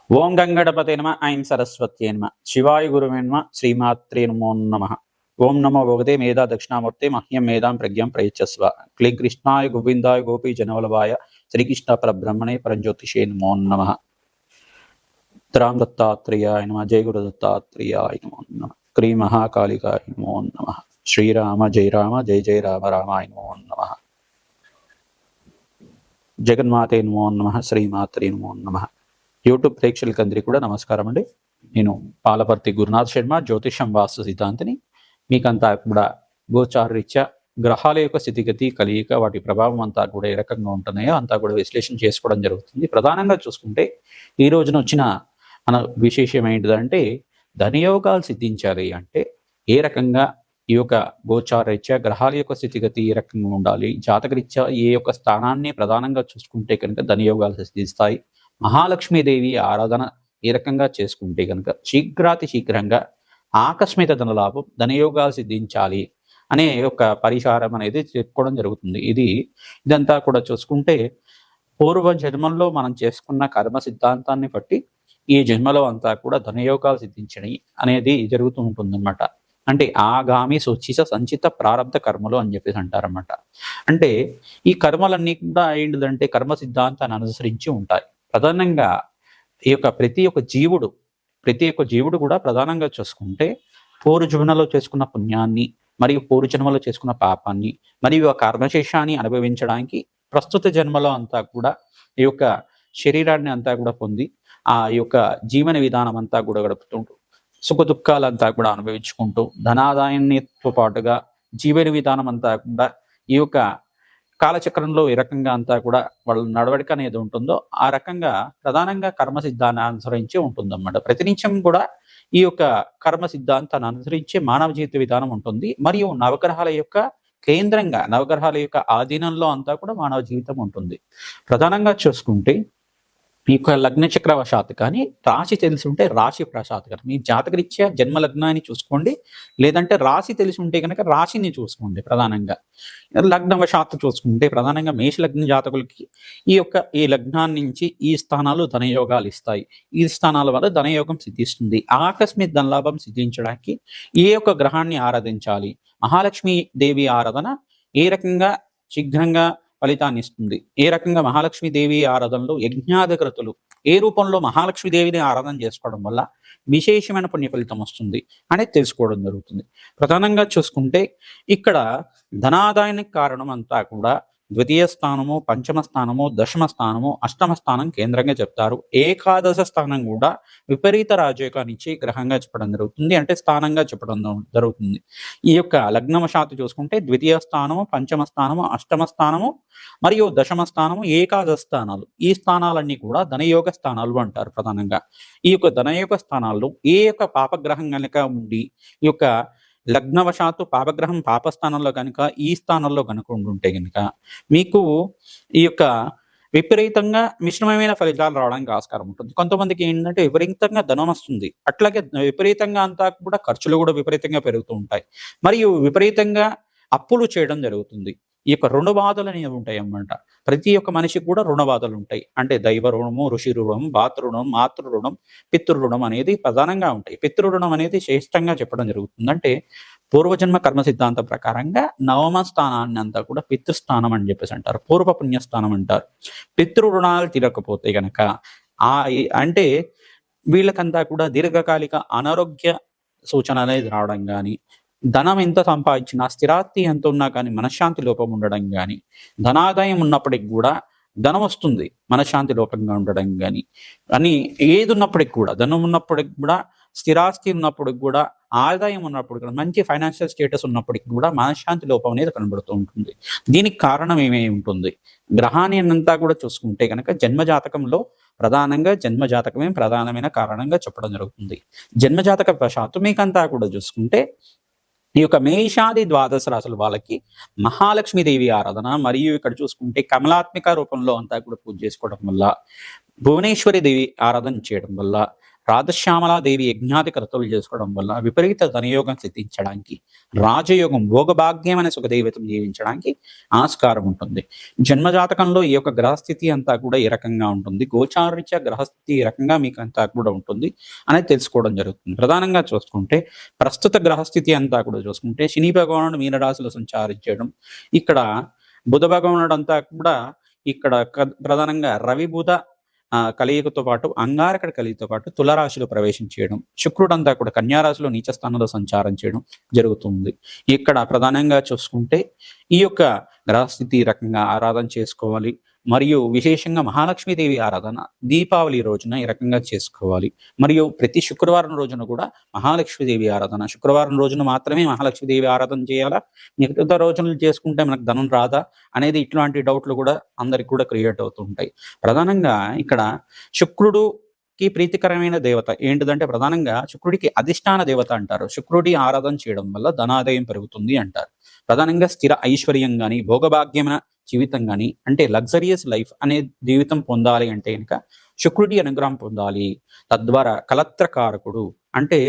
ఓం గంగణపతే నమ ఐం సరస్వత్యే నమ శివాయ గురువే నమ శ్రీమాత్రే నమో నమ. ఓం నమో భగవతే మేధా దక్షిణామూర్తే మహ్యం మేధాం ప్రజ్ఞం ప్రయచ్చస్వ. క్లీం కృష్ణాయ గోవిందాయ గోపీ జనవల్లభాయ శ్రీకృష్ణ పరబ్రహ్మణే పరంజ్యోతిషే నమో నమ. రామ్ దత్తాత్రేయాయ నమ. జయ గురు దత్తాత్రేయాయ నమో నమ. క్రీ మహాకాళికాయ నమో నమ. శ్రీరామ జయ రామ జయ జయ రామ రామాయ నమో నమ. జగన్మాతే నమో నమ. శ్రీమాత్రే నమో నమ. యూట్యూబ్ ప్రేక్షకులందరికీ కూడా నమస్కారం అండి. నేను పాలపర్తి గురునాథ్ శర్మ, జ్యోతిషం వాస్తు సిద్ధాంతిని. మీకంతా కూడా గోచార రీత్యా గ్రహాల యొక్క స్థితిగతి కలియిక వాటి ప్రభావం అంతా కూడా ఏ రకంగా ఉంటున్నాయో అంతా కూడా విశ్లేషణ చేసుకోవడం జరుగుతుంది. ప్రధానంగా చూసుకుంటే ఈ రోజున వచ్చిన మన విశేషం ఏంటిదంటే, ధనయోగాలు సిద్ధించాలి అంటే ఏ రకంగా ఈ యొక్క గోచార రీత్యా గ్రహాల యొక్క స్థితిగతి ఏ రకంగా ఉండాలి, జాతకరీత్యా ఏ యొక్క స్థానాన్ని ప్రధానంగా చూసుకుంటే కనుక ధనయోగాలు సిద్ధిస్తాయి, మహాలక్ష్మీదేవి ఆరాధన ఏ రకంగా చేసుకుంటే కనుక శీఘ్రాతి శీఘ్రంగా ఆకస్మిక ధనలాభం, ధనయోగాలు సిద్ధించాలి అనే ఒక పరిహారం అనేది చెప్పుకోవడం జరుగుతుంది. ఇదంతా కూడా చూసుకుంటే పూర్వ జన్మల్లో మనం చేసుకున్న కర్మ సిద్ధాంతాన్ని బట్టి ఈ జన్మలో అంతా కూడా ధనయోగాలు సిద్ధించడం అనేది జరుగుతూ ఉంటుందన్నమాట. అంటే ఆగామి సూచిత సంచిత ప్రారంభ కర్మలు అని చెప్పేసి అంటారన్నమాట. అంటే ఈ కర్మలన్నీ కూడా ఏంటిదంటే కర్మ సిద్ధాంతాన్ని అనుసరించి ఉంటాయి. ప్రధానంగా ఈ యొక్క ప్రతి ఒక్క జీవుడు కూడా ప్రధానంగా చూసుకుంటే పూర్వ జన్మలో చేసుకున్న పుణ్యాన్ని మరియు పూర్వ జన్మలో చేసుకున్న పాపాన్ని మరియు ఆ కర్మశేషాన్ని అనుభవించడానికి ప్రస్తుత జన్మలో అంతా కూడా ఈ యొక్క శరీరాన్ని అంతా కూడా పొంది ఆ యొక్క జీవన విధానం అంతా కూడా గడుపుతుంటూ సుఖ దుఃఖాలంతా కూడా అనుభవించుకుంటూ ధనాదాయాన్నితో పాటుగా జీవన విధానం అంతా కూడా ఈ యొక్క కాలచక్రంలో ఏ రకంగా అంతా కూడా వాళ్ళ నడవడిక అనేది ఉంటుందో ఆ రకంగా ప్రధానంగా కర్మ సిద్ధాన్ని అనుసరించి ఉంటుందన్నమాట. ప్రతినిత్యం కూడా ఈ యొక్క కర్మ సిద్ధాంతాన్ని అనుసరించే మానవ జీవిత విధానం ఉంటుంది. మరియు నవగ్రహాల యొక్క కేంద్రంగా, నవగ్రహాల యొక్క ఆధీనంలో అంతా కూడా మానవ జీవితం ఉంటుంది. ప్రధానంగా చూసుకుంటే ఈ యొక్క లగ్న చక్రవశాత్తు కానీ రాశి తెలిసి ఉంటే రాశి ప్రశాత్ కానీ మీ జాతకరీత్యా జన్మ లగ్నాన్ని చూసుకోండి, లేదంటే రాశి తెలిసి ఉంటే కనుక రాశిని చూసుకోండి. ప్రధానంగా లగ్నవశాత్తు చూసుకుంటే ప్రధానంగా మేష లగ్న జాతకులకి ఈ లగ్నాన్ని నుంచి ఈ స్థానాలు ధనయోగాలు ఇస్తాయి. ఈ స్థానాల వల్ల ధనయోగం సిద్ధిస్తుంది. ఆకస్మిక ధనలాభం సిద్ధించడానికి ఏ యొక్క గ్రహాన్ని ఆరాధించాలి, మహాలక్ష్మి దేవి ఆరాధన ఏ రకంగా శీఘ్రంగా ఫలితాన్ని ఇస్తుంది, ఏ రకంగా మహాలక్ష్మీదేవి ఆరాధనలో యజ్ఞాధికృతులు ఏ రూపంలో మహాలక్ష్మీదేవిని ఆరాధన చేసుకోవడం వల్ల విశేషమైన పుణ్య ఫలితం వస్తుంది అనేది తెలుసుకోవడం జరుగుతుంది. ప్రధానంగా చూసుకుంటే ఇక్కడ ధనాదాయానికి కారణం అంతా కూడా ద్వితీయ స్థానము, పంచమ స్థానము, దశమ స్థానము, అష్టమ స్థానం కేంద్రంగా చెప్తారు. ఏకాదశ స్థానం కూడా విపరీత రాజయోగాన్నిచ్చి గ్రహంగా చెప్పడం జరుగుతుంది, అంటే స్థానంగా చెప్పడం జరుగుతుంది. ఈ యొక్క లగ్నవశాత్తు చూసుకుంటే ద్వితీయ స్థానము, పంచమ స్థానము, అష్టమ స్థానము మరియు దశమ స్థానము, ఏకాదశ స్థానాలు, ఈ స్థానాలన్నీ కూడా ధనయోగ స్థానాలు అంటారు. ప్రధానంగా ఈ యొక్క ధనయోగ స్థానాల్లో ఏ యొక్క పాపగ్రహం కనుక ఉండి ఈ యొక్క లగ్నవశాత్తు పాపగ్రహం పాపస్థానంలో కనుక ఈ స్థానంలో కనుక ఉండుంటే కనుక మీకు ఈ యొక్క విపరీతంగా మిశ్రమమైన ఫలితాలు రావడానికి ఆస్కారం ఉంటుంది. కొంతమందికి ఏంటంటే విపరీతంగా ధనం వస్తుంది, అట్లాగే విపరీతంగా అంతా కూడా ఖర్చులు కూడా విపరీతంగా పెరుగుతూ ఉంటాయి, మరియు విపరీతంగా అప్పులు చేయడం జరుగుతుంది. ఈ యొక్క రుణ బాధలు అనేవి ఉంటాయి అన్నమాట. ప్రతి ఒక్క మనిషికి కూడా రుణ బాధలు ఉంటాయి. అంటే దైవ రుణము, ఋషి రుణం, భాతృ రుణం, మాతృ రుణం, పితృ రుణం అనేది ప్రధానంగా ఉంటాయి. పితృ రుణం అనేది శ్రేష్టంగా చెప్పడం జరుగుతుంది. అంటే పూర్వజన్మ కర్మ సిద్ధాంతం ప్రకారంగా నవమ స్థానాన్ని అంతా కూడా పితృస్థానం అని చెప్పేసి అంటారు, పూర్వ పుణ్యస్థానం అంటారు. పితృ రుణాలు తీరకపోతే గనక అంటే వీళ్ళకంతా కూడా దీర్ఘకాలిక అనారోగ్య సూచన అనేది రావడం కానీ, ధనం ఎంత సంపాదించినా స్థిరాస్తి ఎంత ఉన్నా కానీ మనశ్శాంతి లోపం ఉండడం కానీ, ధనాదాయం ఉన్నప్పటికి కూడా ధనం వస్తుంది మనశ్శాంతి లోపంగా ఉండడం కానీ, అని ఏది ఉన్నప్పటికి కూడా ధనం ఉన్నప్పటికి కూడా, స్థిరాస్తి ఉన్నప్పటికి కూడా, ఆదాయం ఉన్నప్పుడు కూడా, మంచి ఫైనాన్షియల్ స్టేటస్ ఉన్నప్పటికి కూడా మనశ్శాంతి లోపం అనేది కనబడుతూ ఉంటుంది. దీనికి కారణం ఏమేమి ఉంటుంది? గ్రహాన్ని అంతా కూడా చూసుకుంటే కనుక జన్మజాతకంలో ప్రధానంగా జన్మజాతకమే ప్రధానమైన కారణంగా చెప్పడం జరుగుతుంది. జన్మజాతక వశాత్తు మీకంతా కూడా చూసుకుంటే ఈ యొక్క మేషాది ద్వాదశ రాశుల వాళ్ళకి మహాలక్ష్మీదేవి ఆరాధన, మరియు ఇక్కడ చూసుకుంటే కమలాత్మిక రూపంలో అంతా కూడా పూజ చేసుకోవడం వల్ల, భువనేశ్వరి దేవి ఆరాధన చేయడం వల్ల, రాధశ్యామలాదేవి యజ్ఞాది క్రతువులు చేసుకోవడం వల్ల విపరీత ధనయోగం సిద్ధించడానికి, రాజయోగం భోగభాగ్యం అనే సుఖదైవతం జీవించడానికి ఆస్కారం ఉంటుంది. జన్మజాతకంలో ఈ యొక్క గ్రహస్థితి అంతా కూడా ఈ రకంగా ఉంటుంది, గోచారరీత్యా గ్రహస్థితి ఈ రకంగా మీకు అంతా కూడా ఉంటుంది అనేది తెలుసుకోవడం జరుగుతుంది. ప్రధానంగా చూసుకుంటే ప్రస్తుత గ్రహస్థితి అంతా కూడా చూసుకుంటే శని భగవానుడు మీనరాశిలో సంచారించడం, ఇక్కడ బుధ భగవానుడు అంతా కూడా ఇక్కడ ప్రధానంగా రవి బుధ కలియుగతో పాటు అంగారకుడి కలియుగతో పాటు తులరాశిలో ప్రవేశం చేయడం, శుక్రుడంతా కూడా కన్యారాశిలో నీచ స్థానంలో సంచారం చేయడం జరుగుతుంది. ఇక్కడ ప్రధానంగా చూసుకుంటే ఈ యొక్క గ్రహస్థితి రకంగా ఆరాధన చేసుకోవాలి. మరియు విశేషంగా మహాలక్ష్మీదేవి ఆరాధన దీపావళి రోజున ఈ రకంగా చేసుకోవాలి. మరియు ప్రతి శుక్రవారం రోజున కూడా మహాలక్ష్మీదేవి ఆరాధన, శుక్రవారం రోజున మాత్రమే మహాలక్ష్మీదేవి ఆరాధన చేయాలా, మిగతా రోజులు చేసుకుంటే మనకు ధనం రాదా అనేది ఇట్లాంటి డౌట్లు కూడా అందరికి కూడా క్రియేట్ అవుతుంటాయి. ప్రధానంగా ఇక్కడ శుక్రుడుకి ప్రీతికరమైన దేవత ఏంటిదంటే ప్రధానంగా శుక్రుడికి అధిష్టాన దేవత అంటారు. శుక్రుడి ఆరాధన చేయడం వల్ల ధనాదాయం పెరుగుతుంది అంటారు. ప్రధానంగా స్థిర ఐశ్వర్యం కానీ భోగభాగ్యమైన జీవితం కానీ అంటే లగ్జరియస్ లైఫ్ అనే జీవితం పొందాలి అంటే కనుక శుక్రుడి అనుగ్రహం పొందాలి. తద్వారా కలత్రకారకుడు అంటే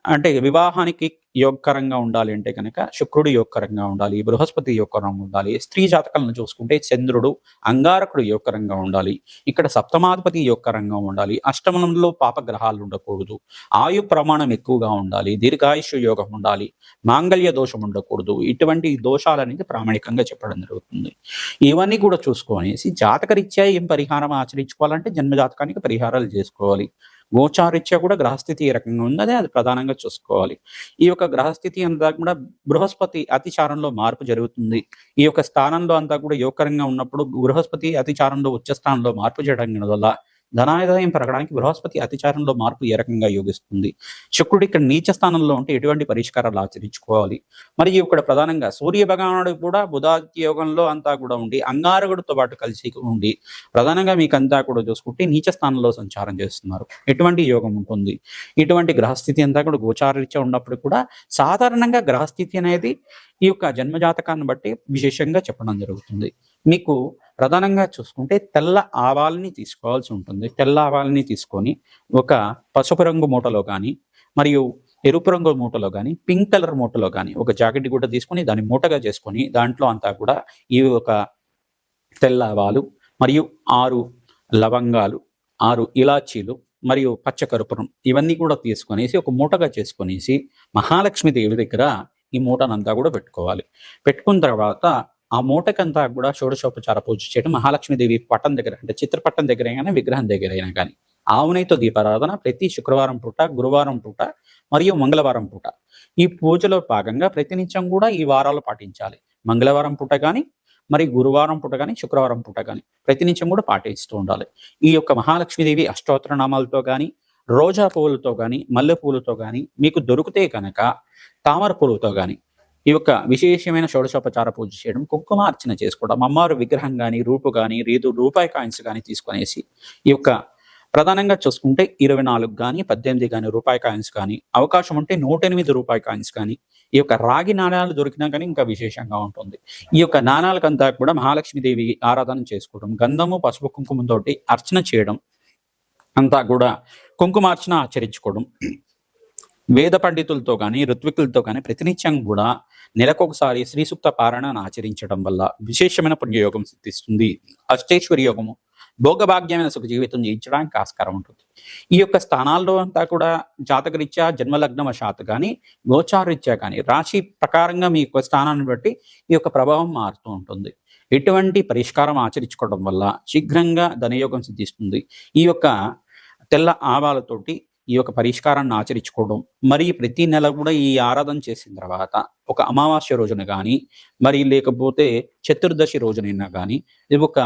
అంటే వివాహానికి యోగకరంగా ఉండాలి అంటే కనుక శుక్రుడు యోగకరంగా ఉండాలి, బృహస్పతి యోగకరంగా ఉండాలి. స్త్రీ జాతకాలను చూసుకుంటే చంద్రుడు అంగారకుడు యోగకరంగా ఉండాలి, ఇక్కడ సప్తమాధిపతి యోగకరంగా ఉండాలి, అష్టమంలో పాపగ్రహాలు ఉండకూడదు, ఆయు ప్రమాణం ఎక్కువగా ఉండాలి, దీర్ఘాయుష్ యోగం ఉండాలి, మాంగళ్య దోషం ఉండకూడదు. ఇటువంటి దోషాలనేది ప్రామాణికంగా చెప్పడం జరుగుతుంది. ఇవన్నీ కూడా చూసుకొనేసి జాతకరీత్యా ఏం పరిహారం ఆచరించుకోవాలంటే జన్మజాతకానికి పరిహారాలు చేసుకోవాలి. గోచారీత్యా కూడా గ్రహస్థితి ఏ రకంగా ఉన్నదే అది ప్రధానంగా చూసుకోవాలి. ఈ యొక్క గ్రహస్థితి అంతా కూడా బృహస్పతి అతిచారంలో మార్పు జరుగుతుంది. ఈ యొక్క స్థానంలో అంతా కూడా యోగకరంగా ఉన్నప్పుడు బృహస్పతి అతిచారంలో ఉచ్చ స్థానంలో మార్పు చేయడం వల్ల ధనాదాయం పెరగడానికి బృహస్పతి అతిచారంలో మార్పు ఏ రకంగా యోగిస్తుంది. శుక్రుడు ఇక్కడ నీచ స్థానంలో ఉంటే ఎటువంటి పరిష్కారాలు ఆచరించుకోవాలి. మరియు ఇక్కడ ప్రధానంగా సూర్య భగవానుడు కూడా బుధాదిత్య యోగంలో అంతా కూడా ఉండి అంగారకుడితో పాటు కలిసి ఉండి ప్రధానంగా మీకు అంతా కూడా చూసుకుంటే నీచ స్థానంలో సంచారం చేస్తున్నారు. ఎటువంటి యోగం ఉంటుంది. ఇటువంటి గ్రహస్థితి అంతా కూడా గోచారరీత్యా ఉన్నప్పుడు కూడా సాధారణంగా గ్రహస్థితి అనేది ఈ యొక్క జన్మజాతకాన్ని బట్టి విశేషంగా చెప్పడం జరుగుతుంది. మీకు ప్రధానంగా చూసుకుంటే తెల్ల ఆవాల్ని తీసుకోవాల్సి ఉంటుంది. తెల్ల ఆవాల్ని తీసుకొని ఒక పసుపు రంగు మూటలో కానీ మరియు ఎరుపు రంగు మూటలో కానీ పింక్ కలర్ మూటలో కానీ ఒక జాకెట్ కూడా తీసుకొని దాన్ని మూటగా చేసుకొని దాంట్లో అంతా కూడా ఈ ఒక తెల్ల ఆవాలు మరియు 6 లవంగాలు, 6 ఇలాచీలు మరియు పచ్చకర్పూరం ఇవన్నీ కూడా తీసుకొనేసి ఒక మూటగా చేసుకొనేసి మహాలక్ష్మి దేవి దగ్గర ఈ మూటనంతా కూడా పెట్టుకోవాలి. పెట్టుకున్న తర్వాత ఆ మూటకంతా కూడా షోడశోపచార పూజ చేయడం మహాలక్ష్మీదేవి పట్టం దగ్గర అంటే చిత్రపట్టం దగ్గర అయినా విగ్రహం దగ్గర అయినా కానీ ఆవునైతో దీపారాధన ప్రతి శుక్రవారం పూట, గురువారం పూట మరియు మంగళవారం పూట ఈ పూజలో భాగంగా ప్రతినిత్యం కూడా ఈ వారాలు పాటించాలి. మంగళవారం పూట కానీ మరి గురువారం పూట కానీ శుక్రవారం పూట కానీ ప్రతినిత్యం కూడా పాటిస్తూ ఉండాలి. ఈ యొక్క మహాలక్ష్మీదేవి అష్టోత్తర నామాలతో కానీ రోజా పువ్వులతో కానీ మల్లె పూలతో కానీ మీకు దొరికితే కనుక తామర పూలతో కానీ ఈ యొక్క విశేషమైన షోడశోపచార పూజ చేయడం, కుంకుమార్చన చేసుకోవడం, అమ్మవారి విగ్రహం కానీ రూపు కానీ రూపాయి కాయిన్స్ కానీ తీసుకొనేసి ఈ యొక్క ప్రధానంగా చూసుకుంటే 24 కానీ 18 కానీ రూపాయి కాయిన్స్ కానీ అవకాశం ఉంటే 108 రూపాయి కాయిన్స్ కానీ ఈ యొక్క రాగి నాణ్యాలు దొరికినా కానీ ఇంకా విశేషంగా ఉంటుంది. ఈ యొక్క నాణాలకంతా కూడా మహాలక్ష్మీదేవి ఆరాధన చేసుకోవడం, గంధము పసుపు కుంకుమంతోటి అర్చన చేయడం, అంతా కూడా కుంకుమార్చన ఆచరించుకోవడం, వేద పండితులతో కానీ ఋత్వికులతో కానీ ప్రతినిత్యం కూడా నెలకొకసారి శ్రీ సూక్త పారాయణను ఆచరించడం వల్ల విశేషమైన పుణ్యయోగం సిద్ధిస్తుంది. అష్టేశ్వరి యోగము భోగభాగ్యమైన సుఖ జీవితం జీవించడానికి ఆస్కారం ఉంటుంది. ఈ యొక్క స్థానాల్లో అంతా కూడా జాతకరీత్యా జన్మలగ్నం వశాత్ కానీ గోచారరీత్యా కానీ రాశి ప్రకారంగా మీ యొక్క స్థానాన్ని బట్టి ఈ యొక్క ప్రభావం మారుతూ ఉంటుంది. ఎటువంటి పరిష్కారం ఆచరించుకోవడం వల్ల శీఘ్రంగా ధనయోగం సిద్ధిస్తుంది. ఈ యొక్క తెల్ల ఆవాలతోటి ఈ యొక్క పరిష్కారాన్ని ఆచరించుకోవడం, మరి ప్రతి నెల కూడా ఈ ఆరాధన చేసిన తర్వాత ఒక అమావాస్య రోజున కానీ మరి లేకపోతే చతుర్దశి రోజునైనా కానీ ఇది ఒక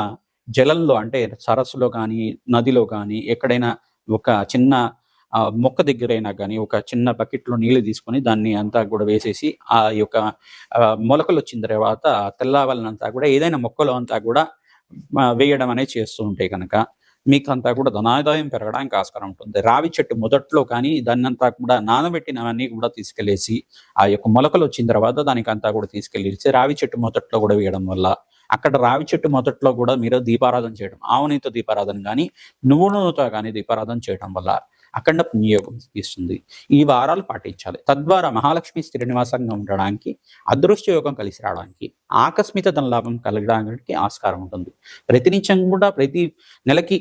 జలంలో అంటే సరస్సులో కానీ నదిలో కానీ ఎక్కడైనా ఒక చిన్న మొక్క దగ్గరైనా కానీ ఒక చిన్న బకెట్లో నీళ్లు తీసుకొని దాన్ని అంతా కూడా వేసేసి ఆ యొక్క మొలకలు వచ్చిన తర్వాత తెల్లవాళ్ళనంతా కూడా ఏదైనా మొక్కలో అంతా కూడా వేయడం అనేది చేస్తూ ఉంటే కనుక మీకు అంతా కూడా ధనాదాయం పెరగడానికి ఆస్కారం ఉంటుంది. రావి చెట్టు మొదట్లో కానీ దాన్ని అంతా కూడా నానబెట్టినవన్నీ కూడా తీసుకెళ్లేసి ఆ యొక్క మొలకలు వచ్చిన తర్వాత దానికి అంతా కూడా తీసుకెళ్ళేసి రావి చెట్టు మొదట్లో కూడా వేయడం వల్ల అక్కడ రావి చెట్టు మొదట్లో కూడా మీరు దీపారాధన చేయడం, ఆవునితో దీపారాధన కానీ నువ్వు నూనెతో కానీ దీపారాధన చేయడం వల్ల అఖండ పుణ్యయోగం ఇస్తుంది. ఈ వారాలు పాటించాలి. తద్వారా మహాలక్ష్మి స్థిర నివాసంగా ఉండడానికి, అదృష్ట యోగం కలిసి రావడానికి, ఆకస్మిక ధనలాభం కలగడానికి ఆస్కారం ఉంటుంది. ప్రతినిత్యం కూడా ప్రతి నెలకి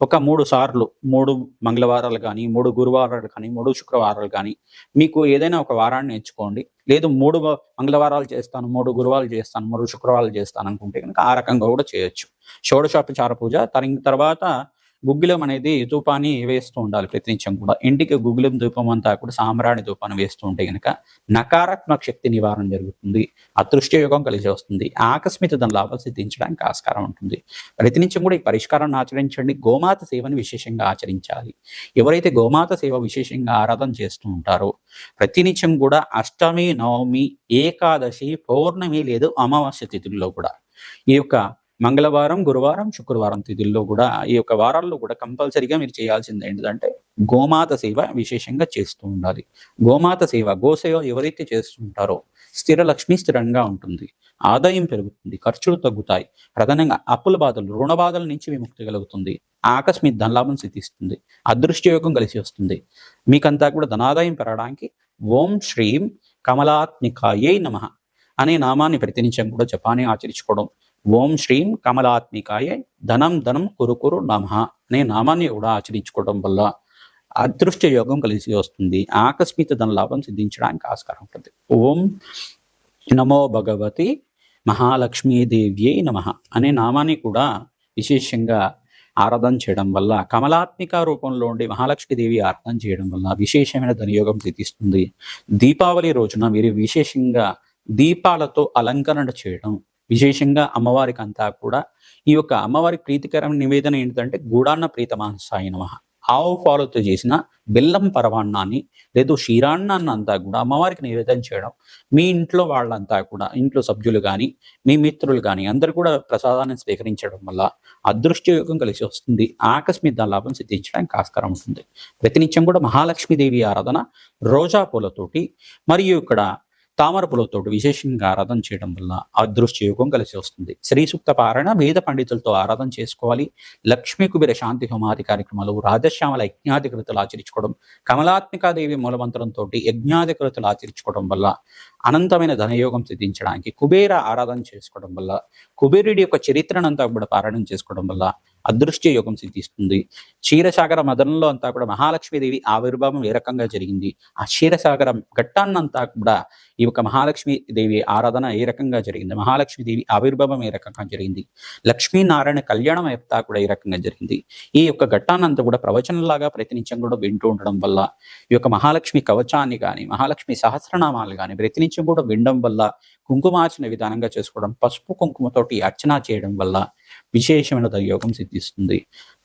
ఒక 3 సార్లు 3 మంగళవారాలు కానీ, 3 గురువారాలు కానీ, 3 శుక్రవారాలు కానీ, మీకు ఏదైనా ఒక వారాన్ని ఎంచుకోండి. లేదు 3 మంగళవారాలు చేస్తాను, 3 గురువారాలు చేస్తాను, 3 శుక్రవారాలు చేస్తాను అనుకుంటే కనుక ఆ రకంగా కూడా చేయొచ్చు. షోడశోపచార పూజ తర్వాత గుగ్గిలం అనేది ధూపాన్ని వేస్తూ ఉండాలి. ప్రతినిత్యం కూడా ఇంటికి గుగ్గిలం ధూపం అంతా కూడా సాంబ్రాణి ధూపాన్ని వేస్తూ ఉంటే కనుక నకారాత్మక శక్తి నివారణ జరుగుతుంది. అదృష్ట యోగం కలిసి వస్తుంది. ఆకస్మిక ధన లాభాలు సిద్ధించడానికి ఆస్కారం ఉంటుంది. ప్రతినిత్యం కూడా ఈ పరిష్కారాన్ని ఆచరించండి. గోమాత సేవను విశేషంగా ఆచరించాలి. ఎవరైతే గోమాత సేవ విశేషంగా ఆరాధన చేస్తూ ఉంటారో ప్రతినిత్యం కూడా అష్టమి, నవమి, ఏకాదశి, పౌర్ణమి లేదు అమావాస్య తిథుల్లో కూడా ఈ యొక్క మంగళవారం, గురువారం, శుక్రవారం తిథుల్లో కూడా ఈ యొక్క వారాల్లో కూడా కంపల్సరీగా మీరు చేయాల్సింది ఏంటంటే గోమాత సేవ విశేషంగా చేస్తూ ఉండాలి. గోమాత సేవ, గోసేవ ఎవరైతే చేస్తుంటారో స్థిర లక్ష్మి స్థిరంగా ఉంటుంది. ఆదాయం పెరుగుతుంది. ఖర్చులు తగ్గుతాయి. ప్రధానంగా అప్పుల బాధలు, రుణ బాధల నుంచి విముక్తి కలుగుతుంది. ఆకస్మిక ధనలాభం సిద్ధిస్తుంది. అదృష్టయోగం కలిసి వస్తుంది. మీకంతా కూడా ధనాదాయం పెరగడానికి ఓం శ్రీం కమలాత్మికాయై నమః అనే నామాన్ని ప్రతినిత్యం కూడా జపాన్ని ఆచరించుకోవడం, ఓం శ్రీం కమలాత్మికాయ ధనం ధనం కురు నమః అనే నామాన్ని కూడా ఆచరించుకోవడం వల్ల అదృష్ట యోగం కలిసి వస్తుంది. ఆకస్మిక ధన లాభం సిద్ధించడానికి ఆస్కారం ఉంటుంది. ఓం నమో భగవతి మహాలక్ష్మీదేవ్యై నమః అనే నామాన్ని కూడా విశేషంగా ఆరాధన చేయడం వల్ల, కమలాత్మిక రూపంలో ఉండి మహాలక్ష్మీదేవి ఆరాధన చేయడం వల్ల విశేషమైన ధనయోగం సిద్ధిస్తుంది. దీపావళి రోజున మీరు విశేషంగా దీపాలతో అలంకరణ చేయడం, విశేషంగా అమ్మవారికి అంతా కూడా ఈ యొక్క అమ్మవారికి ప్రీతికరమైన నివేదన ఏంటంటే గూడాన్న ప్రీతమాంసాయ నమః, ఆవు పాలతో చేసిన బెల్లం పరవాన్నాన్ని లేదు క్షీరాన్నాన్ని అంతా కూడా అమ్మవారికి నివేదన చేయడం. మీ ఇంట్లో వాళ్ళంతా కూడా, ఇంట్లో సభ్యులు కానీ, మీ మిత్రులు కానీ అందరూ కూడా ప్రసాదాన్ని స్వీకరించడం వల్ల అదృష్టయోగం కలిసి వస్తుంది. ఆకస్మిక లాభం సిద్ధించడానికి ఆస్కారం ఉంటుంది. ప్రతినిత్యం కూడా మహాలక్ష్మీదేవి ఆరాధన రోజా పూలతోటి మరియు ఇక్కడ తామర పూలతోటి విశేషంగా ఆరాధన చేయడం వల్ల అదృష్ట యోగం కలిసి వస్తుంది. శ్రీ సూక్త పారాయణ, వేద పండితులతో ఆరాధన చేసుకోవాలి. లక్ష్మీ కుబేర శాంతి హోమాది కార్యక్రమాలు, రాజశ్యామల యజ్ఞాధికృతులు ఆచరించుకోవడం, కమలాత్మికాదేవి మూలమంత్రంతో యజ్ఞాధికృతులు ఆచరించుకోవడం వల్ల అనంతమైన ధనయోగం సిద్ధించడానికి, కుబేర ఆరాధన చేసుకోవడం వల్ల, కుబేరుడి యొక్క చరిత్రనంతా కూడా పారాయణం చేసుకోవడం వల్ల అదృష్ట యోగం సిద్ధిస్తుంది. క్షీరసాగర మదనంలో అంతా కూడా మహాలక్ష్మీదేవి ఆవిర్భావం ఏ రకంగా జరిగింది, ఆ క్షీరసాగర ఘట్టాన్నంతా కూడా ఈ యొక్క మహాలక్ష్మీదేవి ఆరాధన ఏ రకంగా జరిగింది, మహాలక్ష్మీదేవి ఆవిర్భావం ఏ రకంగా జరిగింది, లక్ష్మీనారాయణ కళ్యాణం అంతా కూడా ఏ రకంగా జరిగింది, ఈ యొక్క ఘట్టాన్నంతా కూడా ప్రవచనంలాగా ప్రతినిత్యం కూడా వింటూ ఉండడం వల్ల, ఈ యొక్క మహాలక్ష్మి కవచాన్ని కానీ, మహాలక్ష్మి సహస్రనామాలు కానీ ప్రతినిత్యం కూడా వినడం వల్ల, కుంకుమార్చన విధానంగా చేసుకోవడం, పసుపు కుంకుమతోటి అర్చన చేయడం వల్ల విశేషమైన యోగం సిద్ధిస్తుంది.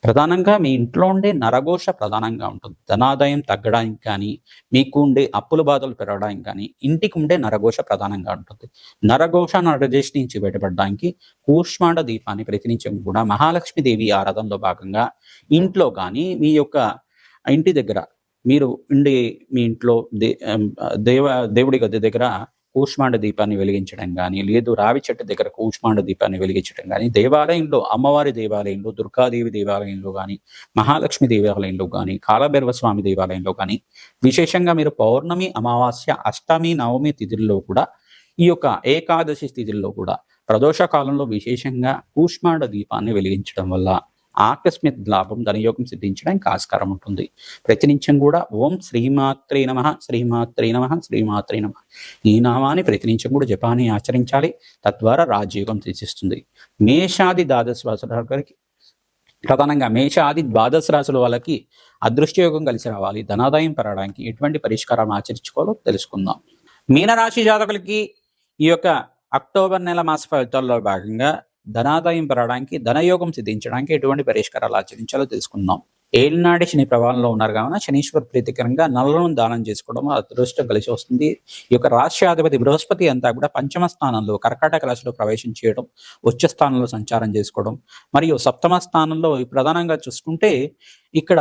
ప్రధానంగా మీ ఇంట్లో ఉండే నరఘోష ప్రధానంగా ఉంటుంది. ధనాదాయం తగ్గడానికి కానీ, మీకు ఉండే అప్పుల బాధలు పెరగడానికి కానీ ఇంటికి ఉండే నరఘోష ప్రధానంగా ఉంటుంది. నరఘోష నరదేశ్ నుంచి బయటపడడానికి కూష్మాండ దీపాన్ని ప్రతినిత్యం కూడా మహాలక్ష్మీదేవి ఆరాధనలో భాగంగా ఇంట్లో కానీ, మీ యొక్క ఇంటి దగ్గర మీరు ఉండే మీ ఇంట్లో దేవుడి గది దగ్గర కూష్మాండ దీపాన్ని వెలిగించడం కానీ, లేదు రావి చెట్టు దగ్గర కూష్మాండ దీపాన్ని వెలిగించడం కానీ, దేవాలయంలో అమ్మవారి దేవాలయంలో, దుర్గాదేవి దేవాలయంలో కానీ, మహాలక్ష్మి దేవాలయంలో కానీ, కాలభైరవ స్వామి దేవాలయంలో కానీ విశేషంగా మీరు పౌర్ణమి, అమావాస్య, అష్టమి, నవమి తిథుల్లో కూడా, ఈ యొక్క ఏకాదశి తిథుల్లో కూడా ప్రదోష కాలంలో విశేషంగా కూష్మాండ దీపాన్ని వెలిగించడం వల్ల ఆకస్మిక లాభం, ధనయోగం సిద్ధించడానికి ఆస్కారం ఉంటుంది. ప్రతినిత్యం కూడా ఓం శ్రీమాత్రే నమః, శ్రీమాత్రే నమః, శ్రీమాత్రే నమః ఈ నామాన్ని ప్రతినిత్యం కూడా జపాన్ని ఆచరించాలి. తద్వారా రాజయోగం సిద్ధిస్తుంది. మేషాది ద్వాదశ రాశుల వారికి, ప్రధానంగా మేషాది ద్వాదశ రాశుల వాళ్ళకి అదృష్టయోగం కలిసి రావాలి. ధనాదాయం పెరగడానికి ఎటువంటి పరిష్కారం ఆచరించుకోవాలో తెలుసుకుందాం. మీనరాశి జాతకులకి ఈ యొక్క అక్టోబర్ నెల మాస ఫలితాల్లో భాగంగా ధనాదాయం పెరగడానికి, ధనయోగం సిద్ధించడానికి ఎటువంటి పరిష్కారాలు ఆచరించాలో తెలుసుకుందాం. ఏలినాటి శని ప్రభావంలో ఉన్నారు కావున శనీశ్వర ప్రీతికరంగా నల్లను దానం చేసుకోవడం అదృష్టం కలిసి వస్తుంది. ఈ యొక్క రాష్ట్రాధిపతి బృహస్పతి అంతా కూడా పంచమ స్థానంలో కర్కాటక రాశిలో ప్రవేశం చేయడం, ఉచ్చ స్థానంలో సంచారం చేసుకోవడం, మరియు సప్తమ స్థానంలో ప్రధానంగా చూసుకుంటే ఇక్కడ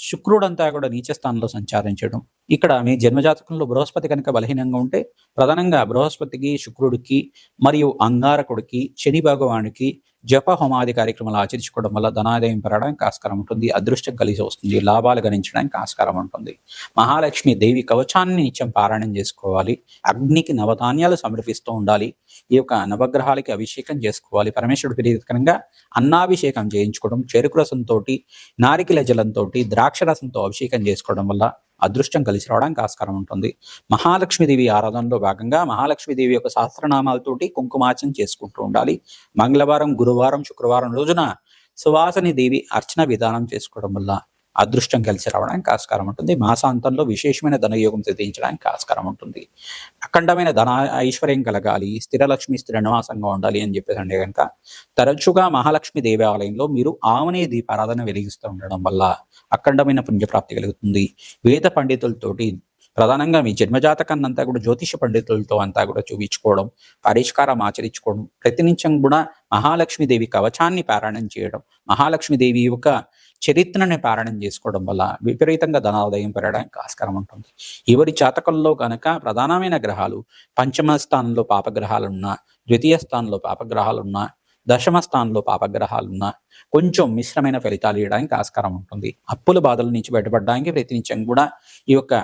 శుక్రుడంతా కూడా నీచ స్థానంలో సంచారించడం. ఇక్కడ మీ జన్మజాతకంలో బృహస్పతి కనుక బలహీనంగా ఉంటే ప్రధానంగా బృహస్పతికి, శుక్రుడికి మరియు అంగారకుడికి, శని భగవానుడికి జప హోమాది కార్యక్రమాలు ఆచరించుకోవడం వల్ల ధనాదాయం పెరగడానికి ఆస్కారం ఉంటుంది, అదృష్టం కలిసి వస్తుంది, లాభాలు గణించడానికి ఆస్కారం ఉంటుంది. మహాలక్ష్మి దేవి కవచాన్ని నిత్యం పారాయణం చేసుకోవాలి, అగ్నికి నవధాన్యాలు సమర్పిస్తూ ఉండాలి, ఈ యొక్క నవగ్రహాలకి అభిషేకం చేసుకోవాలి, పరమేశ్వరుడు ప్రీతికరంగా అన్నాభిషేకం చేయించుకోవడం, చెరుకు రసంతో నారికెల జలంతో ద్రాక్ష రసంతో అభిషేకం చేసుకోవడం వల్ల అదృష్టం కలిసి రావడానికి ఆస్కారం ఉంటుంది. మహాలక్ష్మీదేవి ఆరాధనలో భాగంగా మహాలక్ష్మీదేవి యొక్క సహస్రనామాలతోటి కుంకుమార్చన చేసుకుంటూ ఉండాలి. మంగళవారం, గురువారం, శుక్రవారం రోజున సువాసని దేవి అర్చన విధానం చేసుకోవడం వల్ల అదృష్టం కలిసి రావడానికి ఆస్కారం ఉంటుంది. మాసాంతంలో విశేషమైన ధనయోగం సిద్ధించడానికి ఆస్కారం ఉంటుంది. అఖండమైన ధన ఐశ్వర్యం కలగాలి, స్థిరలక్ష్మి స్థిర నివాసంగా ఉండాలి అని చెప్పేసి అంటే కనుక తరచుగా మహాలక్ష్మి దేవాలయంలో మీరు ఆవనే దీపారాధన వెలిగిస్తూ ఉండడం వల్ల అఖండమైన పుణ్యప్రాప్తి కలుగుతుంది. వేద పండితులతోటి ప్రధానంగా మీ జన్మజాతకాన్ని అంతా కూడా జ్యోతిష పండితులతో అంతా కూడా చూపించుకోవడం, పరిష్కారం ఆచరించుకోవడం, ప్రతినిత్యం కూడా మహాలక్ష్మీదేవి కవచాన్ని పారాయణం చేయడం, మహాలక్ష్మీదేవి యొక్క చరిత్రని పారాయణం చేసుకోవడం వల్ల విపరీతంగా ధనాదాయం పెరగడానికి ఆస్కారం ఉంటుంది. ఎవరి జాతకంలో కనుక ప్రధానమైన గ్రహాలు పంచమ స్థానంలో పాపగ్రహాలున్నా, ద్వితీయ స్థానంలో పాపగ్రహాలున్నా, దశమ స్థానంలో పాపగ్రహాలున్నా కొంచెం మిశ్రమైన ఫలితాలు ఇవ్వడానికి ఆస్కారం ఉంటుంది. అప్పుల బాధల నుంచి బయటపడడానికి ప్రతినిత్యం కూడా ఈ యొక్క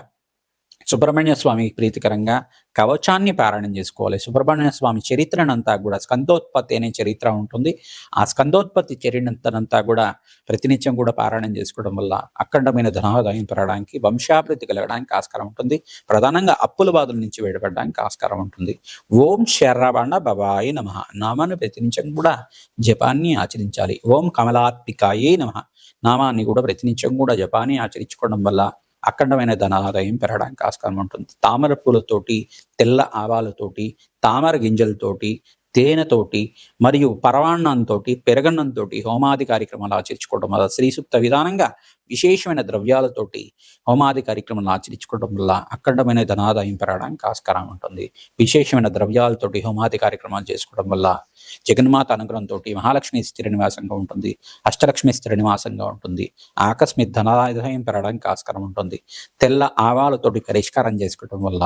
సుబ్రహ్మణ్య స్వామి ప్రీతికరంగా కవచాన్ని పారాయణం చేసుకోవాలి. సుబ్రహ్మణ్య స్వామి చరిత్రనంతా కూడా స్కందోత్పత్తి అనే చరిత్ర ఉంటుంది. ఆ స్కందోత్పత్తి చరిత్రనంతా కూడా ప్రతినిత్యం కూడా పారాయణం చేసుకోవడం వల్ల అఖండమైన ధనాదాయం పెరగడానికి, వంశాభివృద్ధి కలగడానికి ఆస్కారం ఉంటుంది. ప్రధానంగా అప్పుల బాధల నుంచి బయటపడడానికి ఆస్కారం ఉంటుంది. ఓం శరవణ భవాయ నమః నామాన్ని ప్రతినిత్యం కూడా జపాన్ని ఆచరించాలి. ఓం కమలాత్మికాయే నమః నామాన్ని కూడా ప్రతినిత్యం కూడా జపాన్ని ఆచరించుకోవడం వల్ల అఖండమైన ధనాదాయం పెరగడానికి ఆస్కారం ఉంటుంది. తామర పూలతోటి, తెల్ల ఆవాలతోటి, తామర గింజలతోటి, తేనెతోటి మరియు పరవాన్నంతో, పెరగన్నంతో హోమాది కార్యక్రమాలు ఆచరించుకోవడం వల్ల, శ్రీ సూక్త విధానంగా విశేషమైన ద్రవ్యాలతోటి హోమాది కార్యక్రమాలు ఆచరించుకోవడం వల్ల అఖండమైన ధనాదాయం పెరగడానికి ఆస్కారం ఉంటుంది. విశేషమైన ద్రవ్యాలతోటి హోమాది కార్యక్రమాలు చేసుకోవడం వల్ల జగన్మాత అనుగ్రహంతో మహాలక్ష్మి స్థిర నివాసంగా ఉంటుంది, అష్టలక్ష్మి స్థిర నివాసంగా ఉంటుంది, ఆకస్మిక ధనాదాయం పెరగడానికి ఆస్కారం ఉంటుంది. తెల్ల ఆవాలతోటి పరిష్కారం చేసుకోవడం వల్ల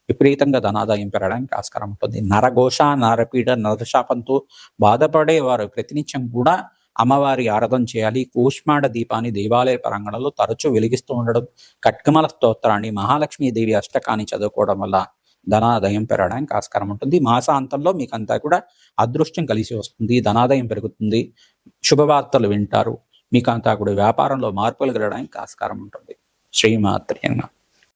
విపరీతంగా ధనాదాయం పెరగడానికి ఆస్కారం ఉంటుంది. నరఘోష, నరపీడ, నరశాపంతో బాధపడే వారు ప్రతినిత్యం కూడా అమ్మవారి ఆరాధన చేయాలి. కూష్మాండ దీపాన్ని దేవాలయ ప్రాంగణంలో తరచూ వెలిగిస్తూ ఉండడం, కట్కమల స్తోత్రాన్ని, మహాలక్ష్మీదేవి అష్టకాన్ని చదువుకోవడం వల్ల ధనాదాయం పెరగడానికి ఆస్కారం ఉంటుంది. మాసాంతంలో మీకంతా కూడా అదృష్టం కలిసి వస్తుంది, ధనాదాయం పెరుగుతుంది, శుభవార్తలు వింటారు, మీకంతా కూడా వ్యాపారంలో మార్పులు కలగడానికి ఆస్కారం ఉంటుంది. శ్రీమాత్రేయ నమః.